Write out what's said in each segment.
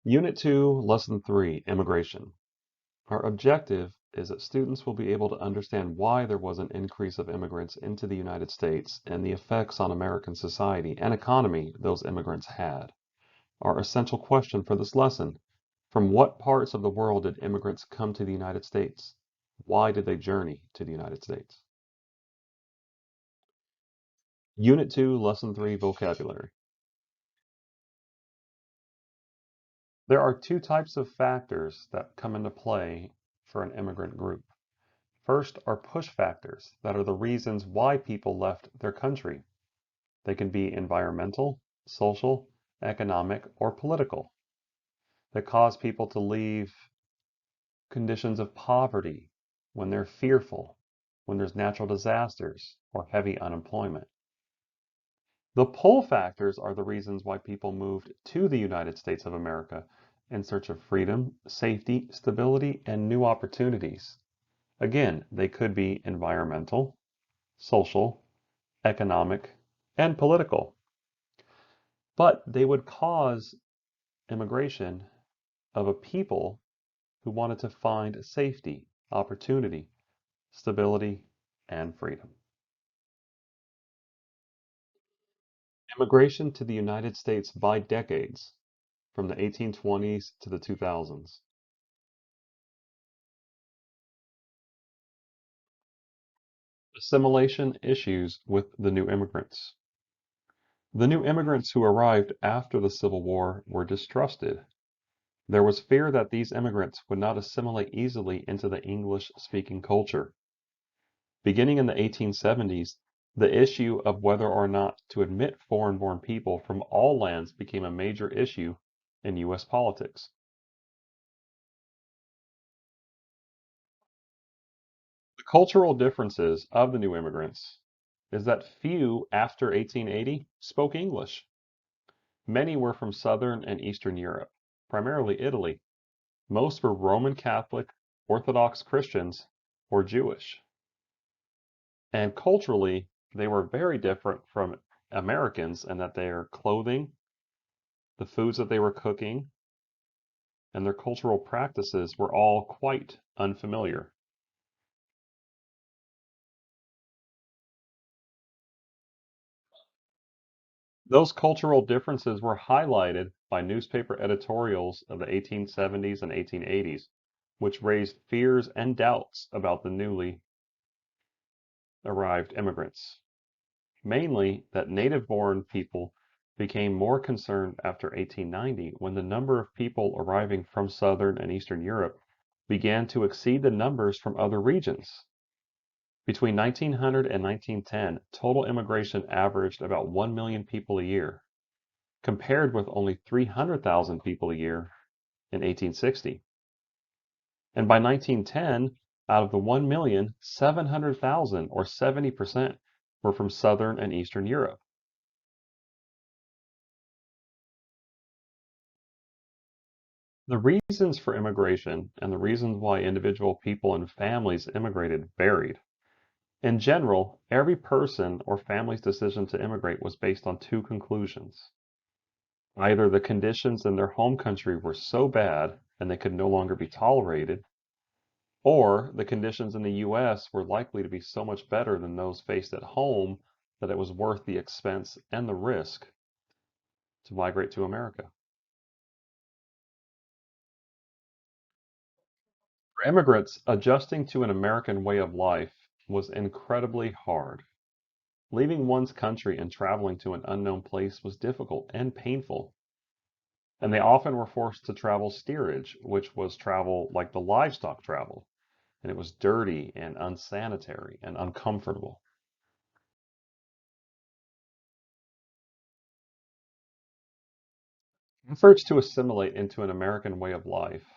Unit 2, Lesson 3, Immigration. Our objective is that students will be able to understand why there was an increase of immigrants into the United States and the effects on American society and economy those immigrants had. Our essential question for this lesson: from what parts of the world did immigrants come to the United States? Why did they journey to the United States? Unit 2, Lesson 3, Vocabulary. There are two types of factors that come into play for an immigrant group. First are push factors that are the reasons why people left their country. They can be environmental, social, economic, or political. That cause people to leave conditions of poverty, when they're fearful, when there's natural disasters, or heavy unemployment. The pull factors are the reasons why people moved to the United States of America in search of freedom, safety, stability, and new opportunities. Again, they could be environmental, social, economic, and political, but they would cause immigration of a people who wanted to find safety, opportunity, stability, and freedom. Immigration to the United States by decades, from the 1820s to the 2000s. Assimilation issues with the new immigrants. The new immigrants who arrived after the Civil War were distrusted. There was fear that these immigrants would not assimilate easily into the English-speaking culture. Beginning in the 1870s, the issue of whether or not to admit foreign-born people from all lands became a major issue in U.S. politics. The cultural differences of the new immigrants is that few after 1880 spoke English. Many were from Southern and Eastern Europe, primarily Italy. Most were Roman Catholic, Orthodox Christians, or Jewish. And culturally, they were very different from Americans in that their clothing, the foods that they were cooking, and their cultural practices were all quite unfamiliar. Those cultural differences were highlighted by newspaper editorials of the 1870s and 1880s, which raised fears and doubts about the newly arrived immigrants. Mainly that native-born people became more concerned after 1890 when the number of people arriving from Southern and Eastern Europe began to exceed the numbers from other regions. Between 1900 and 1910, total immigration averaged about 1 million people a year, compared with only 300,000 people a year in 1860. And by 1910, out of the 1 million, 700,000 or 70% were from Southern and Eastern Europe. The reasons for immigration and the reasons why individual people and families immigrated varied. In general, every person or family's decision to immigrate was based on two conclusions. Either the conditions in their home country were so bad and they could no longer be tolerated, or the conditions in the US were likely to be so much better than those faced at home that it was worth the expense and the risk to migrate to America. For immigrants, adjusting to an American way of life was incredibly hard. Leaving one's country and traveling to an unknown place was difficult and painful. And they often were forced to travel steerage, which was travel like the livestock travel. And it was dirty and unsanitary and uncomfortable. Efforts to assimilate into an American way of life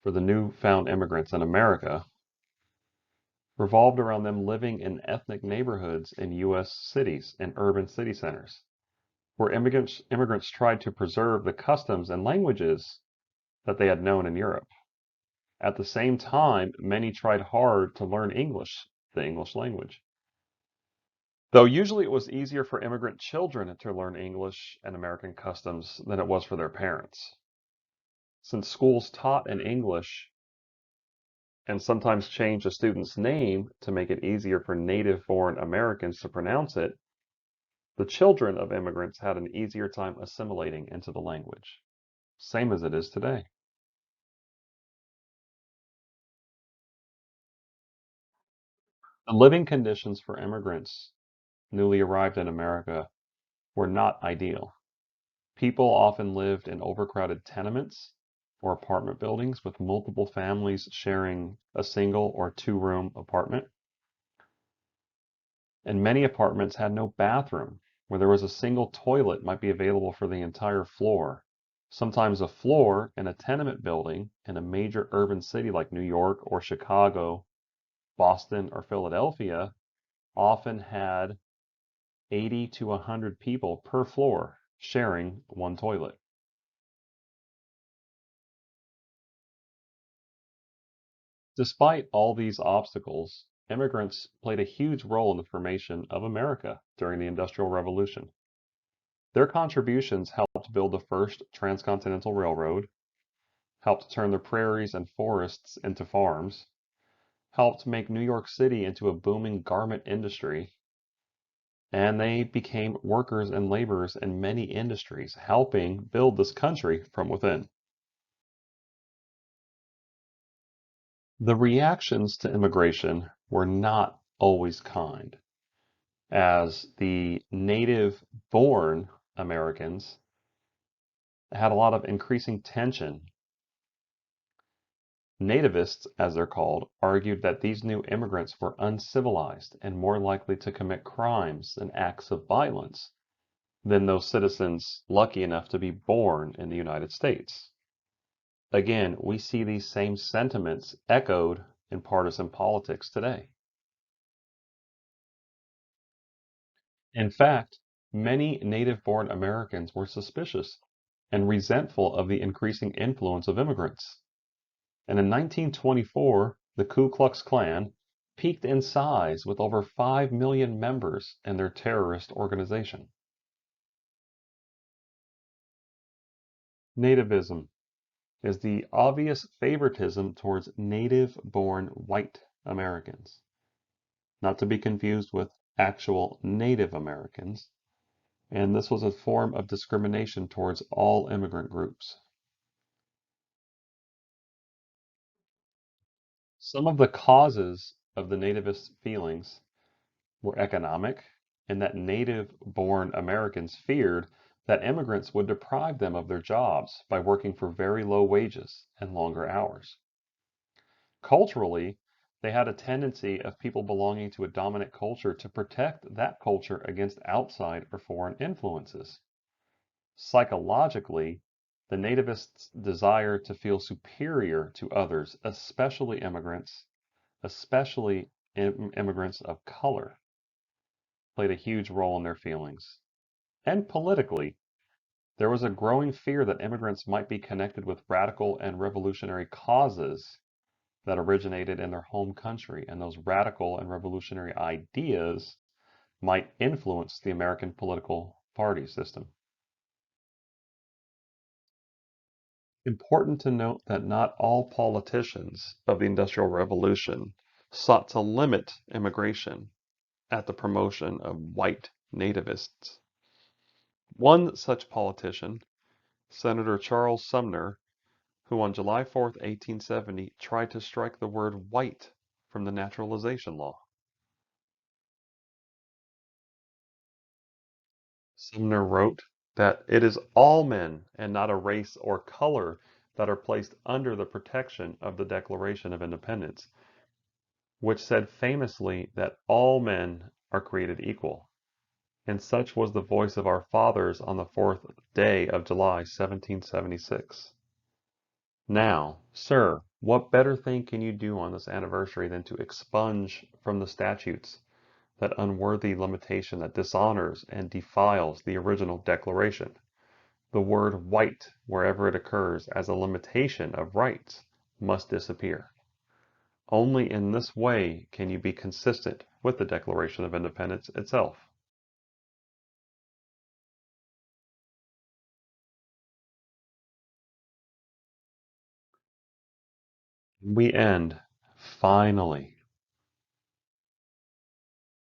for the newfound immigrants in America revolved around them living in ethnic neighborhoods in U.S. cities and urban city centers, where immigrants tried to preserve the customs and languages that they had known in Europe. At the same time, many tried hard to learn English, the English language. Though usually it was easier for immigrant children to learn English and American customs than it was for their parents. Since schools taught in English and sometimes changed a student's name to make it easier for native-born Americans to pronounce it, the children of immigrants had an easier time assimilating into the language, same as it is today. The living conditions for immigrants newly arrived in America were not ideal. People often lived in overcrowded tenements or apartment buildings with multiple families sharing a single or two-room apartment. And many apartments had no bathroom, where there was a single toilet might be available for the entire floor. Sometimes a floor in a tenement building in a major urban city like New York or Chicago, Boston or Philadelphia often had 80 to 100 people per floor sharing one toilet. Despite all these obstacles, immigrants played a huge role in the formation of America during the Industrial Revolution. Their contributions helped build the first transcontinental railroad, helped turn the prairies and forests into farms, helped make New York City into a booming garment industry, and they became workers and laborers in many industries, helping build this country from within. The reactions to immigration were not always kind, as the native-born Americans had a lot of increasing tension. Nativists, as they're called, argued that these new immigrants were uncivilized and more likely to commit crimes and acts of violence than those citizens lucky enough to be born in the United States. Again, we see these same sentiments echoed in partisan politics today. In fact, many native-born Americans were suspicious and resentful of the increasing influence of immigrants. And in 1924, the Ku Klux Klan peaked in size with over 5 million members in their terrorist organization. Nativism is the obvious favoritism towards native-born white Americans, not to be confused with actual Native Americans, and this was a form of discrimination towards all immigrant groups. Some of the causes of the nativist feelings were economic, and that native-born Americans feared that immigrants would deprive them of their jobs by working for very low wages and longer hours. Culturally, they had a tendency of people belonging to a dominant culture to protect that culture against outside or foreign influences. Psychologically, the nativists' desire to feel superior to others, especially immigrants of color, played a huge role in their feelings. And politically, there was a growing fear that immigrants might be connected with radical and revolutionary causes that originated in their home country, and those radical and revolutionary ideas might influence the American political party system. Important to note that not all politicians of the Industrial Revolution sought to limit immigration at the promotion of white nativists. One such politician, Senator Charles Sumner, who on July 4th, 1870, tried to strike the word white from the naturalization law. Sumner wrote that it is all men and not a race or color that are placed under the protection of the Declaration of Independence, which said famously that all men are created equal. And such was the voice of our fathers on the 4th day of July, 1776. Now, sir, what better thing can you do on this anniversary than to expunge from the statutes that unworthy limitation that dishonors and defiles the original Declaration? The word white, wherever it occurs as a limitation of rights, must disappear. Only in this way can you be consistent with the Declaration of Independence itself. We end, finally,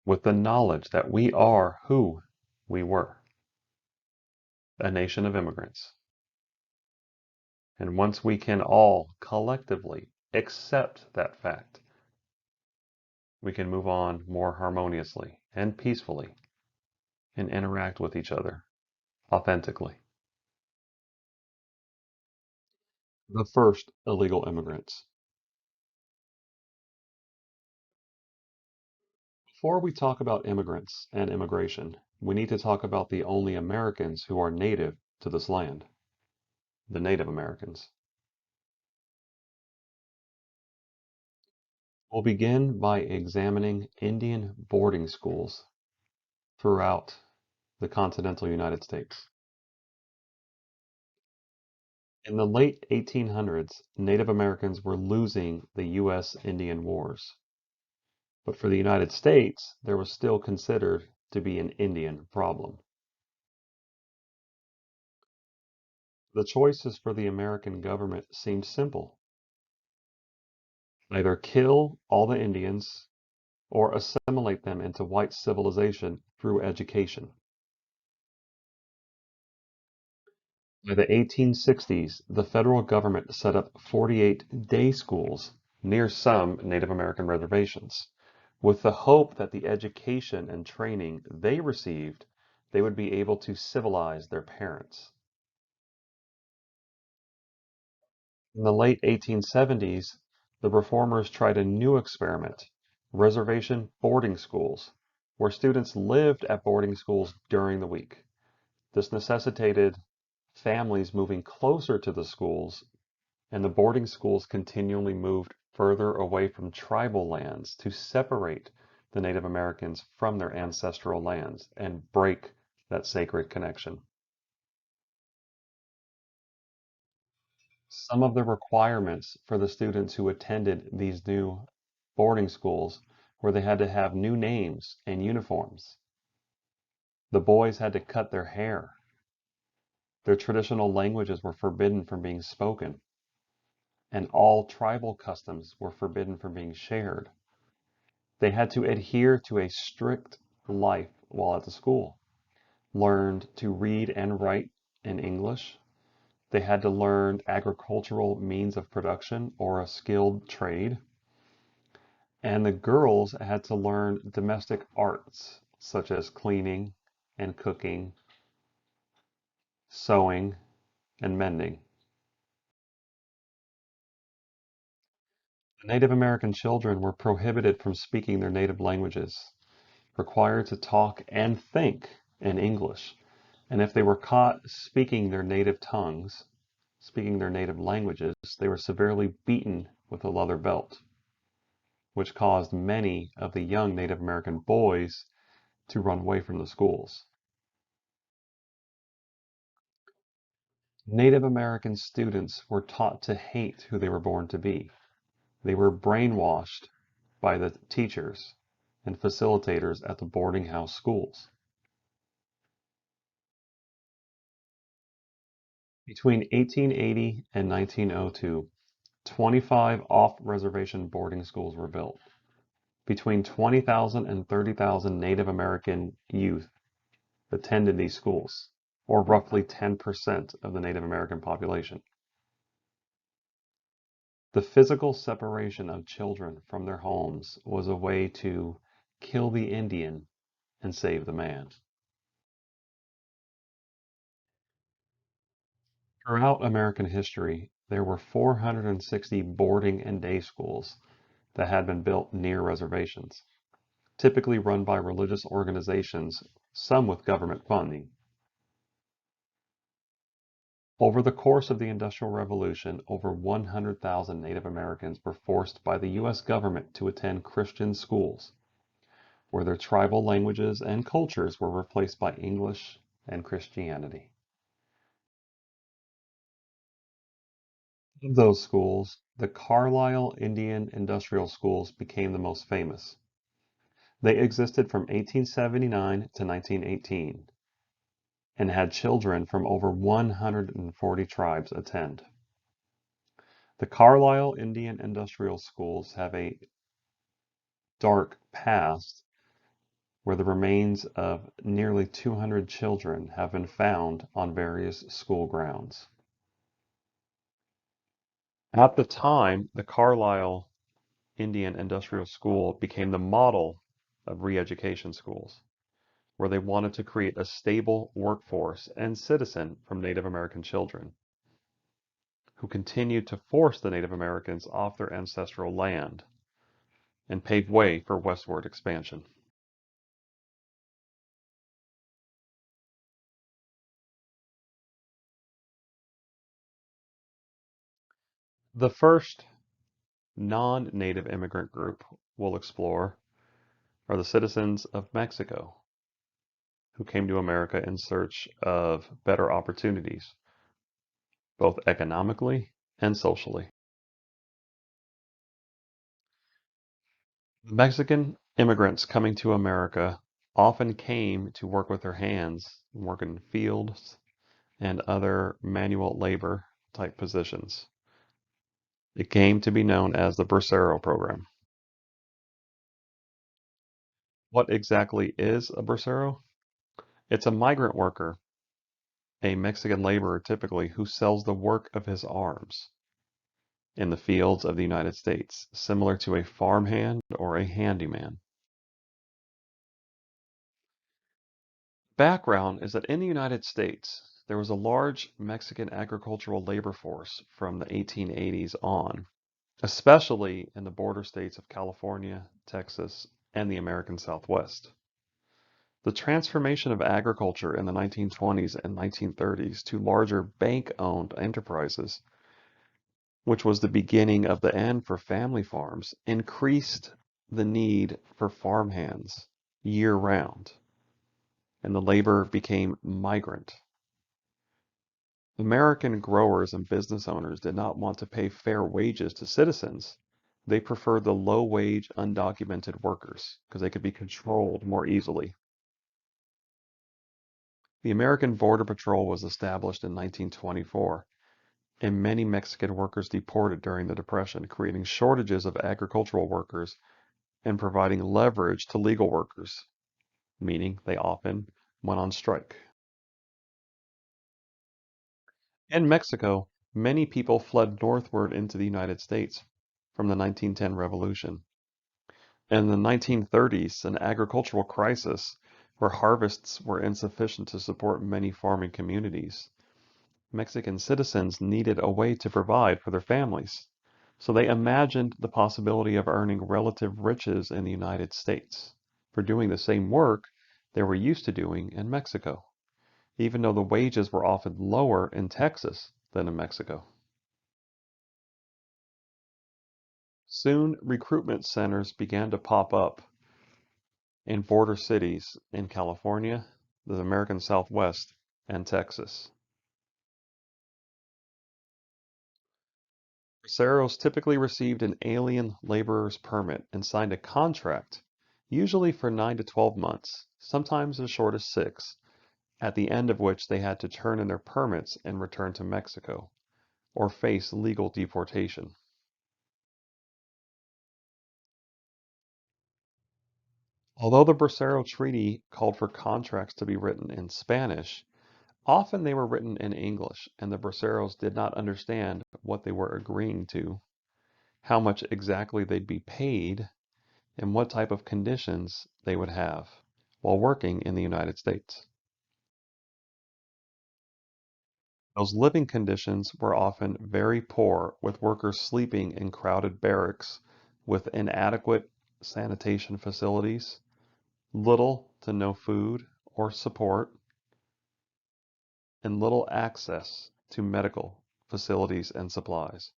with the knowledge that we are who we were, a nation of immigrants. And once we can all collectively accept that fact, we can move on more harmoniously and peacefully and interact with each other authentically. The first illegal immigrants. Before we talk about immigrants and immigration, we need to talk about the only Americans who are native to this land, the Native Americans. We'll begin by examining Indian boarding schools throughout the continental United States. In the late 1800s, Native Americans were losing the U.S. Indian Wars. But for the United States, there was still considered to be an Indian problem. The choices for the American government seemed simple. Either kill all the Indians or assimilate them into white civilization through education. By the 1860s, the federal government set up 48 day schools near some Native American reservations, with the hope that the education and training they received, they would be able to civilize their parents. In the late 1870s, the reformers tried a new experiment, reservation boarding schools, where students lived at boarding schools during the week. This necessitated families moving closer to the schools, and the boarding schools continually moved further away from tribal lands to separate the Native Americans from their ancestral lands and break that sacred connection. Some of the requirements for the students who attended these new boarding schools were they had to have new names and uniforms. The boys had to cut their hair. Their traditional languages were forbidden from being spoken, and all tribal customs were forbidden from being shared. They had to adhere to a strict life while at the school, learned to read and write in English. They had to learn agricultural means of production or a skilled trade. And the girls had to learn domestic arts such as cleaning and cooking, sewing, and mending. The Native American children were prohibited from speaking their native languages, required to talk and think in English. And if they were caught speaking their native tongues, speaking their native languages, they were severely beaten with a leather belt, which caused many of the young Native American boys to run away from the schools. Native American students were taught to hate who they were born to be. They were brainwashed by the teachers and facilitators at the boarding house schools. Between 1880 and 1902, 25 off-reservation boarding schools were built. Between 20,000 and 30,000 Native American youth attended these schools, or roughly 10% of the Native American population. The physical separation of children from their homes was a way to kill the Indian and save the man. Throughout American history, there were 460 boarding and day schools that had been built near reservations, typically run by religious organizations, some with government funding. Over the course of the Industrial Revolution, over 100,000 Native Americans were forced by the U.S. government to attend Christian schools, where their tribal languages and cultures were replaced by English and Christianity. Of those schools, the Carlisle Indian Industrial Schools became the most famous. They existed from 1879 to 1918 and had children from over 140 tribes attend. The Carlisle Indian Industrial Schools have a dark past where the remains of nearly 200 children have been found on various school grounds. At the time, the Carlisle Indian Industrial School became the model of re-education schools, where they wanted to create a stable workforce and citizen from Native American children, who continued to force the Native Americans off their ancestral land and paved way for westward expansion. The first non-native immigrant group we'll explore are the citizens of Mexico, who came to America in search of better opportunities, both economically and socially. Mexican immigrants coming to America often came to work with their hands, work in fields and other manual labor type positions. It came to be known as the Bracero program. What exactly is a bracero? It's a migrant worker, a Mexican laborer typically, who sells the work of his arms in the fields of the United States, similar to a farmhand or a handyman. Background is that in the United States, there was a large Mexican agricultural labor force from the 1880s on, especially in the border states of California, Texas, and the American Southwest. The transformation of agriculture in the 1920s and 1930s to larger bank-owned enterprises, which was the beginning of the end for family farms, increased the need for farmhands year-round, and the labor became migrant. American growers and business owners did not want to pay fair wages to citizens. They preferred the low-wage, undocumented workers because they could be controlled more easily. The American Border Patrol was established in 1924, and many Mexican workers deported during the Depression, creating shortages of agricultural workers and providing leverage to legal workers, meaning they often went on strike. In Mexico, many people fled northward into the United States from the 1910 revolution. In the 1930s, an agricultural crisis where harvests were insufficient to support many farming communities. Mexican citizens needed a way to provide for their families, so they imagined the possibility of earning relative riches in the United States for doing the same work they were used to doing in Mexico, even though the wages were often lower in Texas than in Mexico. Soon, recruitment centers began to pop up in border cities in California, the American Southwest, and Texas. Braceros typically received an alien laborer's permit and signed a contract, usually for 9 to 12 months, sometimes as short as 6, at the end of which they had to turn in their permits and return to Mexico, or face legal deportation. Although the Bracero Treaty called for contracts to be written in Spanish, often they were written in English, and the Braceros did not understand what they were agreeing to, how much exactly they'd be paid, and what type of conditions they would have while working in the United States. Those living conditions were often very poor, with workers sleeping in crowded barracks with inadequate sanitation facilities, little to no food or support, and little access to medical facilities and supplies.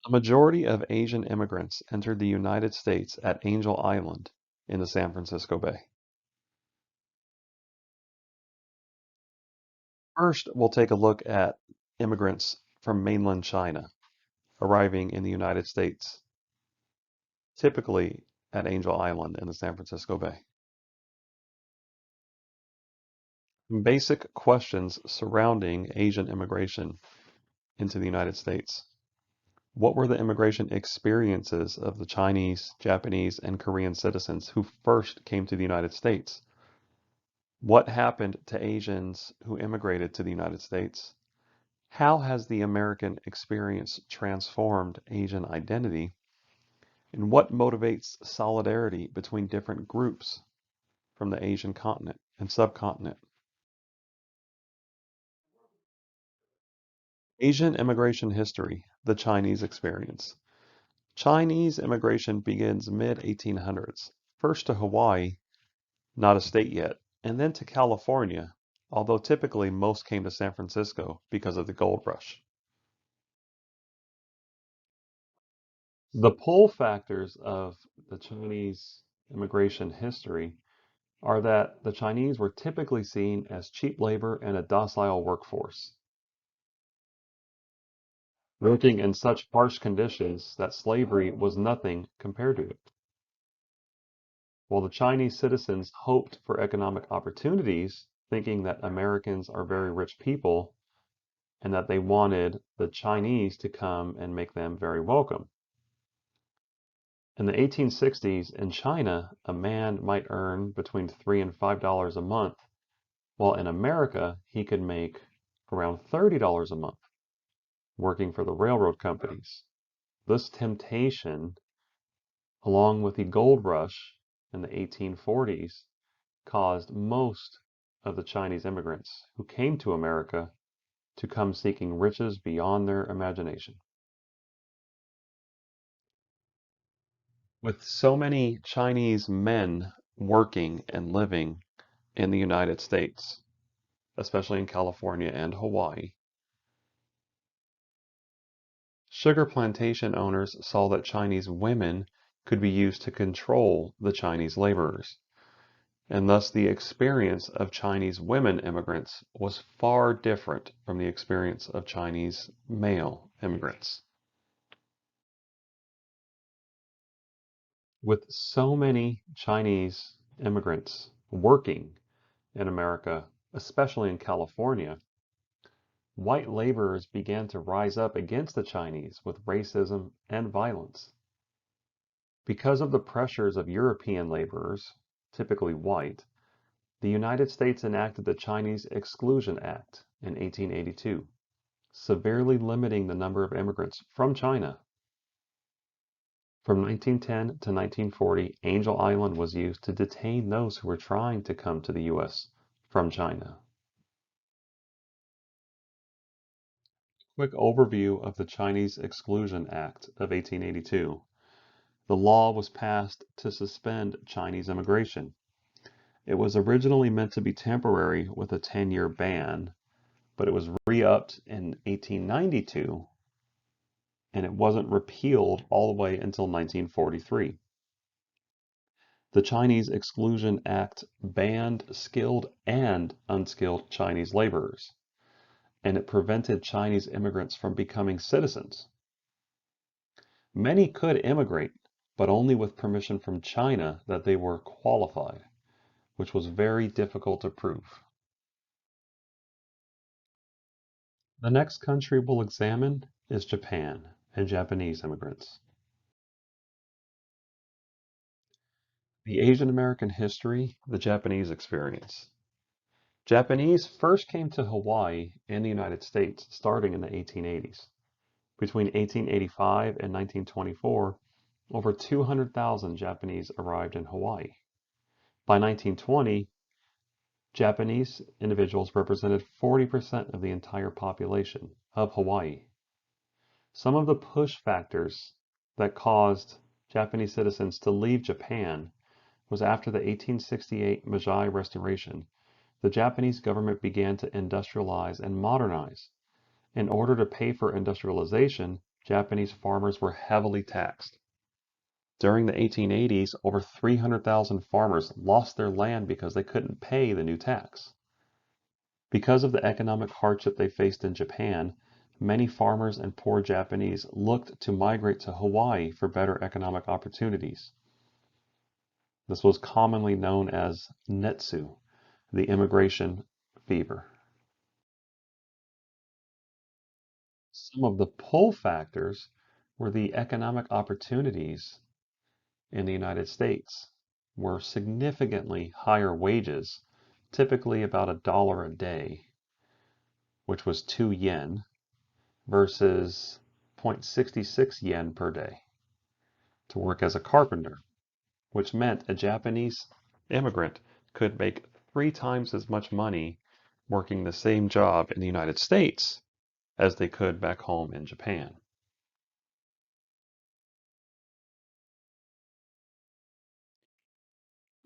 A majority of Asian immigrants entered the United States at Angel Island in the San Francisco Bay. First, we'll take a look at immigrants from mainland China arriving in the United States, typically at Angel Island in the San Francisco Bay. Basic questions surrounding Asian immigration into the United States. What were the immigration experiences of the Chinese, Japanese, and Korean citizens who first came to the United States? What happened to Asians who immigrated to the United States? How has the American experience transformed Asian identity? And what motivates solidarity between different groups from the Asian continent and subcontinent? Asian immigration history, the Chinese experience. Chinese immigration begins mid-1800s, first to Hawaii, not a state yet, and then to California, although typically most came to San Francisco because of the gold rush. The pull factors of the Chinese immigration history are that the Chinese were typically seen as cheap labor and a docile workforce, working in such harsh conditions that slavery was nothing compared to it. While the Chinese citizens hoped for economic opportunities, thinking that Americans are very rich people and that they wanted the Chinese to come and make them very welcome. In the 1860s in China, a man might earn between $3 and $5 a month, while in America he could make around $30 a month working for the railroad companies. This temptation, along with the gold rush in the 1840s, caused most of the Chinese immigrants who came to America to come seeking riches beyond their imagination. With so many Chinese men working and living in the United States, especially in California and Hawaii, sugar plantation owners saw that Chinese women could be used to control the Chinese laborers, and thus the experience of Chinese women immigrants was far different from the experience of Chinese male immigrants. With so many Chinese immigrants working in America, especially in California, white laborers began to rise up against the Chinese with racism and violence. Because of the pressures of European laborers, typically white, the United States enacted the Chinese Exclusion Act in 1882, severely limiting the number of immigrants from China. From 1910 to 1940, Angel Island was used to detain those who were trying to come to the U.S. from China. Quick overview of the Chinese Exclusion Act of 1882. The law was passed to suspend Chinese immigration. It was originally meant to be temporary with a 10-year ban, but it was re-upped in 1892 and it wasn't repealed all the way until 1943. The Chinese Exclusion Act banned skilled and unskilled Chinese laborers, and it prevented Chinese immigrants from becoming citizens. Many could immigrate, but only with permission from China that they were qualified, which was very difficult to prove. The next country we'll examine is Japan and Japanese immigrants. The Asian American history, the Japanese experience. Japanese first came to Hawaii and the United States starting in the 1880s. Between 1885 and 1924, over 200,000 Japanese arrived in Hawaii. By 1920, Japanese individuals represented 40% of the entire population of Hawaii. Some of the push factors that caused Japanese citizens to leave Japan was after the 1868 Meiji Restoration. The Japanese government began to industrialize and modernize. In order to pay for industrialization, Japanese farmers were heavily taxed. During the 1880s, over 300,000 farmers lost their land because they couldn't pay the new tax. Because of the economic hardship they faced in Japan, many farmers and poor Japanese looked to migrate to Hawaii for better economic opportunities. This was commonly known as Netsu, the immigration fever. Some of the pull factors were the economic opportunities in the United States were significantly higher wages, typically about $1 a day, which was 2 yen, versus 0.66 yen per day to work as a carpenter, which meant a Japanese immigrant could make 3 times as much money working the same job in the United States as they could back home in Japan.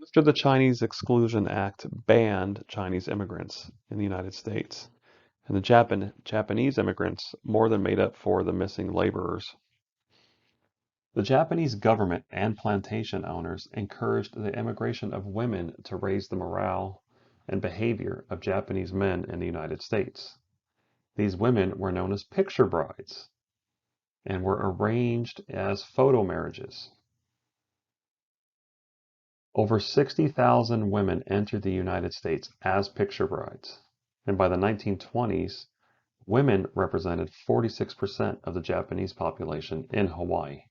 After the Chinese Exclusion Act banned Chinese immigrants in the United States, and the Japanese immigrants more than made up for the missing laborers. The Japanese government and plantation owners encouraged the immigration of women to raise the morale and behavior of Japanese men in the United States. These women were known as picture brides and were arranged as photo marriages. Over 60,000 women entered the United States as picture brides, and by the 1920s, women represented 46% of the Japanese population in Hawaii.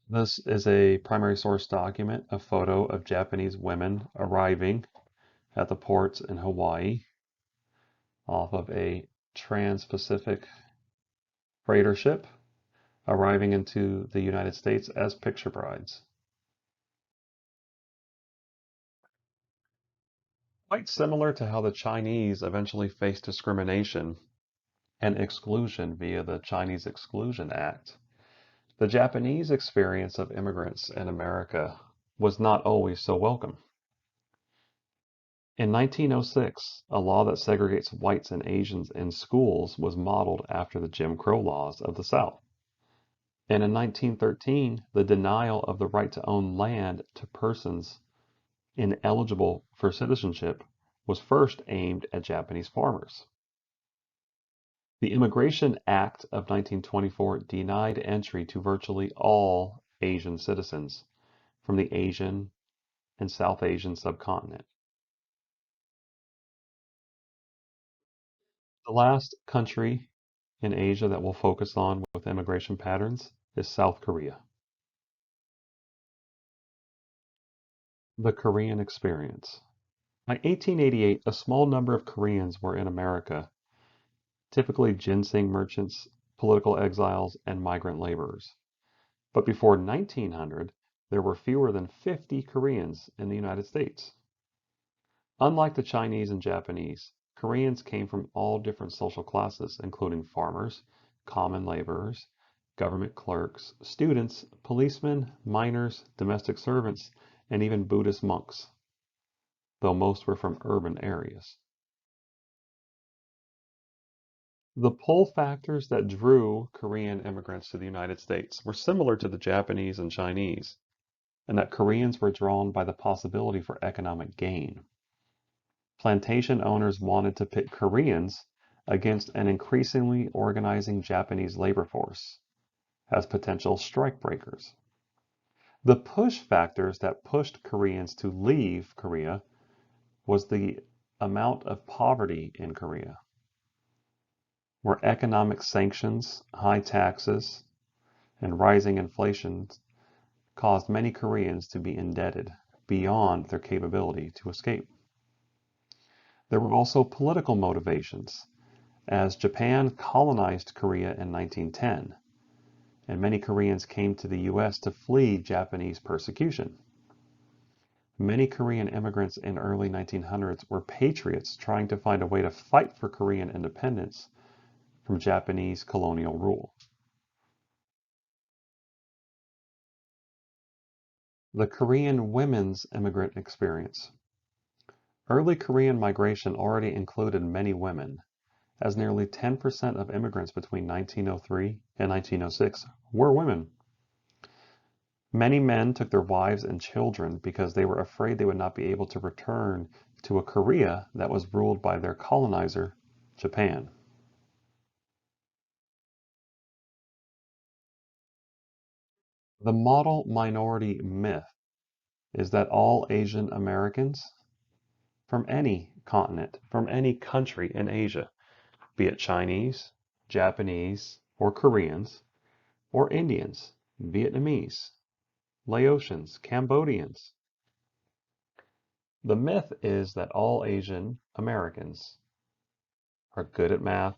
This is a primary source document, a photo of Japanese women arriving at the ports in Hawaii off of a Trans-Pacific freighter ship, arriving into the United States as picture brides. Quite similar to how the Chinese eventually faced discrimination and exclusion via the Chinese Exclusion Act, the Japanese experience of immigrants in America was not always so welcome. In 1906, a law that segregates whites and Asians in schools was modeled after the Jim Crow laws of the South. And in 1913, the denial of the right to own land to persons ineligible for citizenship was first aimed at Japanese farmers. The Immigration Act of 1924 denied entry to virtually all Asian citizens from the Asian and South Asian subcontinent. The last country in Asia that we'll focus on with immigration patterns is South Korea. The Korean experience. By 1888, a small number of Koreans were in America, typically ginseng merchants, political exiles, and migrant laborers. But before 1900, there were fewer than 50 Koreans in the United States. Unlike the Chinese and Japanese, Koreans came from all different social classes, including farmers, common laborers, government clerks, students, policemen, miners, domestic servants, and even Buddhist monks, though most were from urban areas. The pull factors that drew Korean immigrants to the United States were similar to the Japanese and Chinese, and that Koreans were drawn by the possibility for economic gain. Plantation owners wanted to pit Koreans against an increasingly organizing Japanese labor force as potential strikebreakers. The push factors that pushed Koreans to leave Korea was the amount of poverty in Korea, where economic sanctions, high taxes, and rising inflation caused many Koreans to be indebted beyond their capability to escape. There were also political motivations, as Japan colonized Korea in 1910, and many Koreans came to the U.S. to flee Japanese persecution. Many Korean immigrants in early 1900s were patriots trying to find a way to fight for Korean independence from Japanese colonial rule. The Korean women's immigrant experience. Early Korean migration already included many women, as nearly 10% of immigrants between 1903 and 1906 were women. Many men took their wives and children because they were afraid they would not be able to return to a Korea that was ruled by their colonizer, Japan. The model minority myth Is that all Asian Americans from any continent, from any country in Asia, be it Chinese, Japanese, or Koreans, or Indians, Vietnamese, Laotians, Cambodians. The myth is that all Asian Americans are good at math,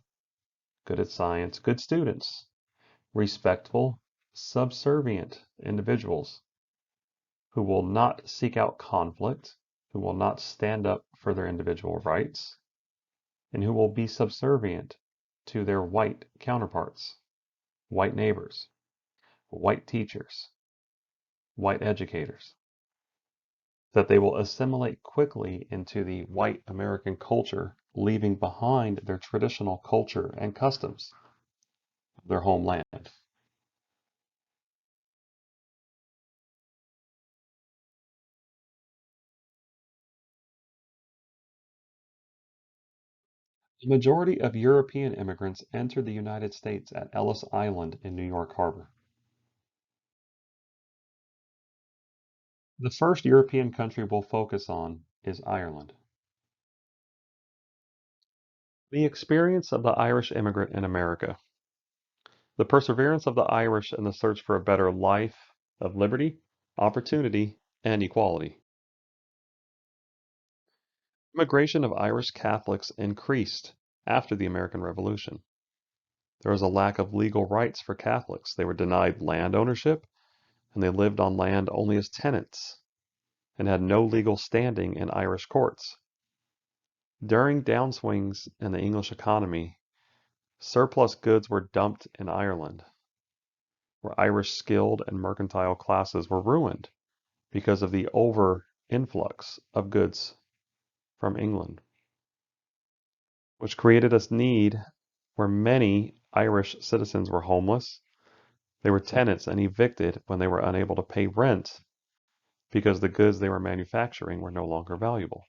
good at science, good students, respectful, subservient individuals who will not seek out conflict, who will not stand up for their individual rights, and who will be subservient to their white counterparts, white neighbors, white teachers, white educators, that they will assimilate quickly into the white American culture, leaving behind their traditional culture and customs of their homeland. The majority of European immigrants entered the United States at Ellis Island in New York Harbor. The first European country we'll focus on is Ireland. The experience of the Irish immigrant in America. The perseverance of the Irish in the search for a better life of liberty, opportunity, and equality. Immigration of Irish Catholics increased after the American Revolution. There was a lack of legal rights for Catholics. They were denied land ownership, and they lived on land only as tenants and had no legal standing in Irish courts. During downswings in the English economy, surplus goods were dumped in Ireland, where Irish skilled and mercantile classes were ruined because of the over-influx of goods from England, which created a need where many Irish citizens were homeless. They were tenants and evicted when they were unable to pay rent because the goods they were manufacturing were no longer valuable.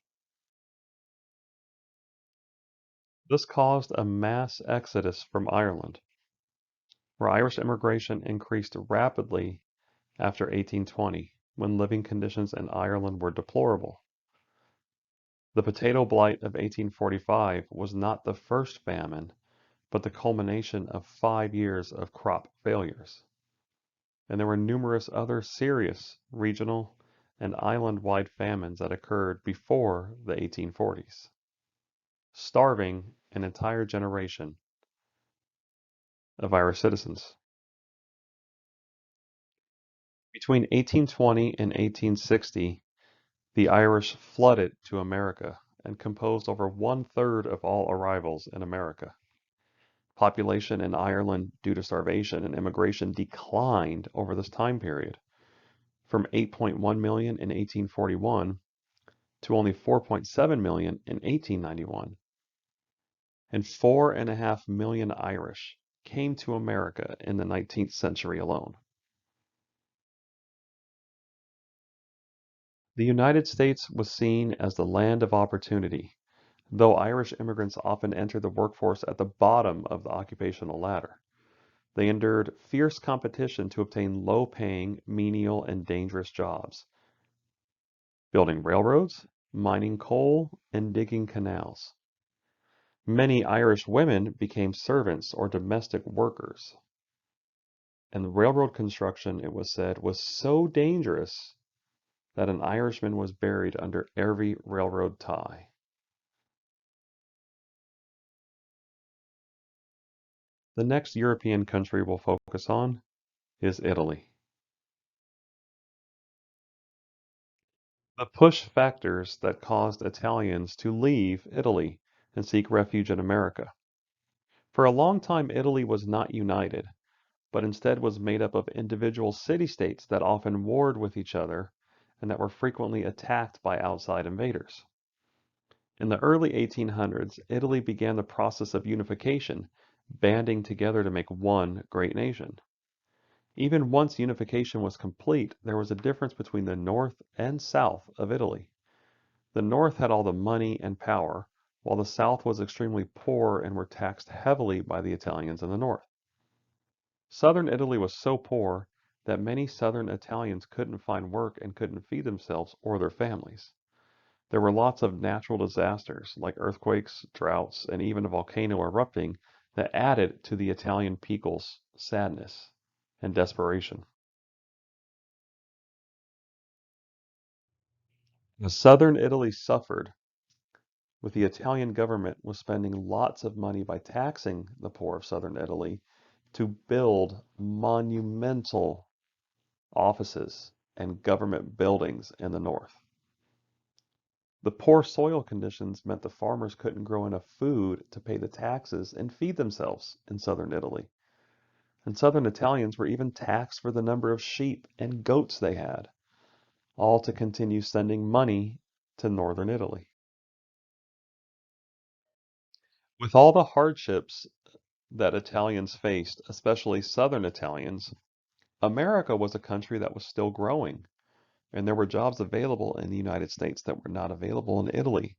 This caused a mass exodus from Ireland, where Irish immigration increased rapidly after 1820, when living conditions in Ireland were deplorable. The potato blight of 1845 was not the first famine, but the culmination of 5 years of crop failures. And there were numerous other serious regional and island-wide famines that occurred before the 1840s, starving an entire generation of Irish citizens. Between 1820 and 1860, the Irish flooded to America and composed over one-third of all arrivals in America. Population in Ireland due to starvation and immigration declined over this time period, from 8.1 million in 1841 to only 4.7 million in 1891. And 4.5 million Irish came to America in the 19th century alone. The United States was seen as the land of opportunity, though Irish immigrants often entered the workforce at the bottom of the occupational ladder. They endured fierce competition to obtain low-paying, menial, and dangerous jobs, building railroads, mining coal, and digging canals. Many Irish women became servants or domestic workers. And railroad construction, it was said, was so dangerous that an Irishman was buried under every railroad tie. The next European country we'll focus on is Italy. The push factors that caused Italians to leave Italy and seek refuge in America. For a long time, Italy was not united, but instead was made up of individual city-states that often warred with each other and that were frequently attacked by outside invaders. In the early 1800s, Italy began the process of unification, banding together to make one great nation. Even once unification was complete, there was a difference between the north and south of Italy. The north had all the money and power, while the south was extremely poor and were taxed heavily by the Italians in the north. Southern Italy was so poor that many southern Italians couldn't find work and couldn't feed themselves or their families. There were lots of natural disasters like earthquakes, droughts, and even a volcano erupting that added to the Italian people's sadness and desperation. Southern Italy suffered, with the Italian government was spending lots of money by taxing the poor of southern Italy to build monumental offices and government buildings in the north. The poor soil conditions meant the farmers couldn't grow enough food to pay the taxes and feed themselves in southern Italy. And southern Italians were even taxed for the number of sheep and goats they had, all to continue sending money to northern Italy. With all the hardships that Italians faced, especially southern Italians, America was a country that was still growing, and there were jobs available in the United States that were not available in Italy.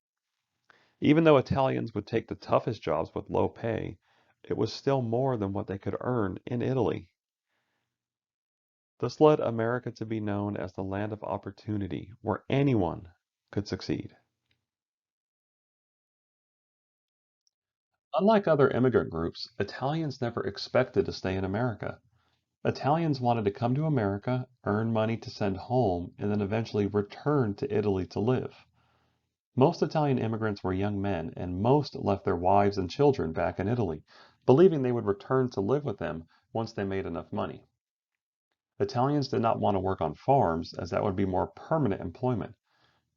Even though Italians would take the toughest jobs with low pay, it was still more than what they could earn in Italy. This led America to be known as the land of opportunity, where anyone could succeed. Unlike other immigrant groups, Italians never expected to stay in America. Italians wanted to come to America, earn money to send home, and then eventually return to Italy to live. Most Italian immigrants were young men, and most left their wives and children back in Italy, believing they would return to live with them once they made enough money. Italians did not want to work on farms, as that would be more permanent employment.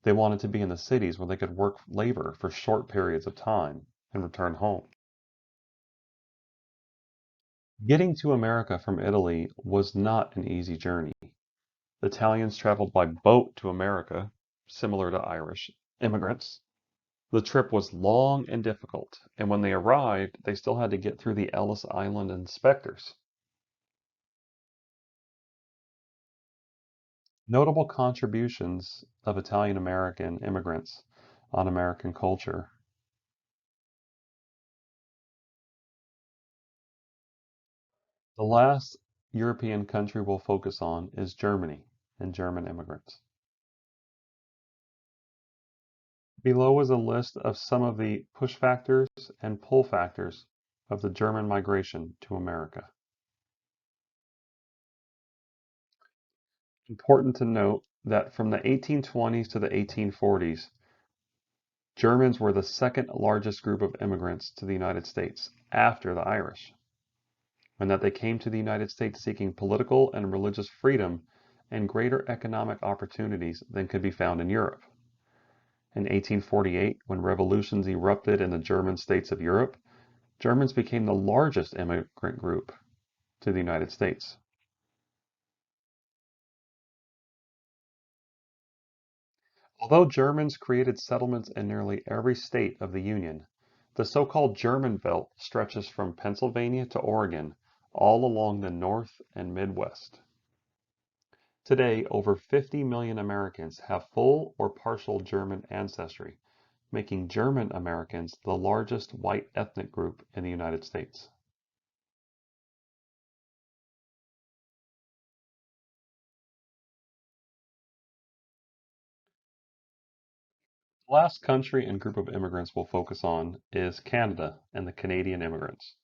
They wanted to be in the cities where they could work labor for short periods of time and return home. Getting to America from Italy was not an easy journey. Italians traveled by boat to America, similar to Irish immigrants. The trip was long and difficult, and when they arrived, they still had to get through the Ellis Island inspectors. Notable contributions of Italian American immigrants on American culture. The last European country we'll focus on is Germany and German immigrants. Below is a list of some of the push factors and pull factors of the German migration to America. Important to note that from the 1820s to the 1840s, Germans were the second largest group of immigrants to the United States after the Irish, and that they came to the United States seeking political and religious freedom and greater economic opportunities than could be found in Europe. In 1848, when revolutions erupted in the German states of Europe, Germans became the largest immigrant group to the United States. Although Germans created settlements in nearly every state of the Union, the so-called German Belt stretches from Pennsylvania to Oregon, all along the North and Midwest. Today, over 50 million Americans have full or partial German ancestry, making German Americans the largest white ethnic group in the United States. The last country and group of immigrants we'll focus on is Canada and the Canadian immigrants.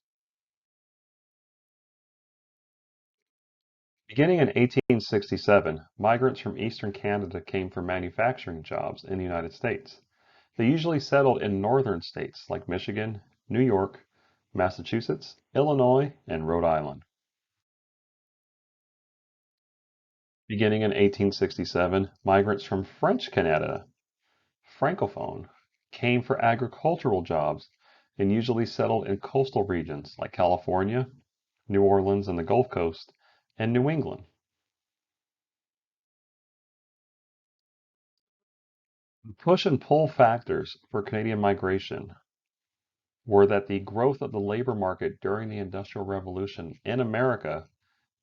Beginning in 1867, migrants from eastern Canada came for manufacturing jobs in the United States. They usually settled in northern states like Michigan, New York, Massachusetts, Illinois, and Rhode Island. Beginning in 1867, migrants from French Canada, Francophone, came for agricultural jobs and usually settled in coastal regions like California, New Orleans and the Gulf Coast, and New England. Push and pull factors for Canadian migration were that the growth of the labor market during the Industrial Revolution in America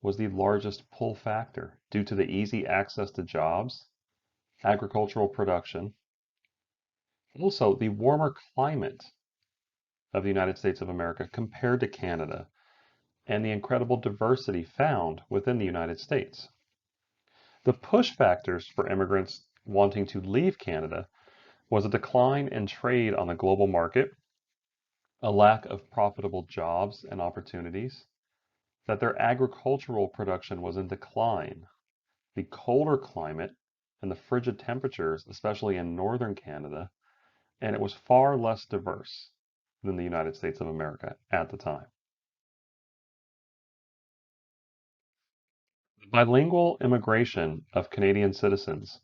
was the largest pull factor due to the easy access to jobs, agricultural production, also the warmer climate of the United States of America compared to Canada. and the incredible diversity found within the United States. The push factors for immigrants wanting to leave Canada was a decline in trade on the global market, a lack of profitable jobs and opportunities, that their agricultural production was in decline, the colder climate and the frigid temperatures, especially in northern Canada, and it was far less diverse than the United States of America at the time. The bilingual immigration of Canadian citizens,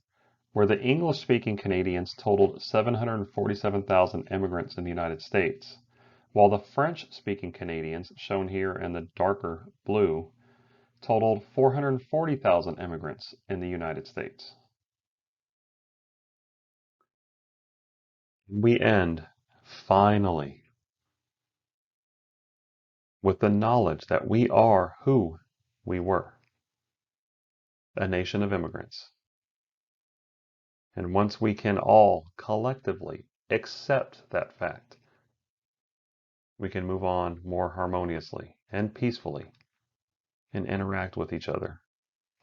where the English-speaking Canadians totaled 747,000 immigrants in the United States, while the French-speaking Canadians, shown here in the darker blue, totaled 440,000 immigrants in the United States. We end, finally, with the knowledge that we are who we were, a nation of immigrants. And once we can all collectively accept that fact, we can move on more harmoniously and peacefully and interact with each other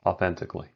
authentically.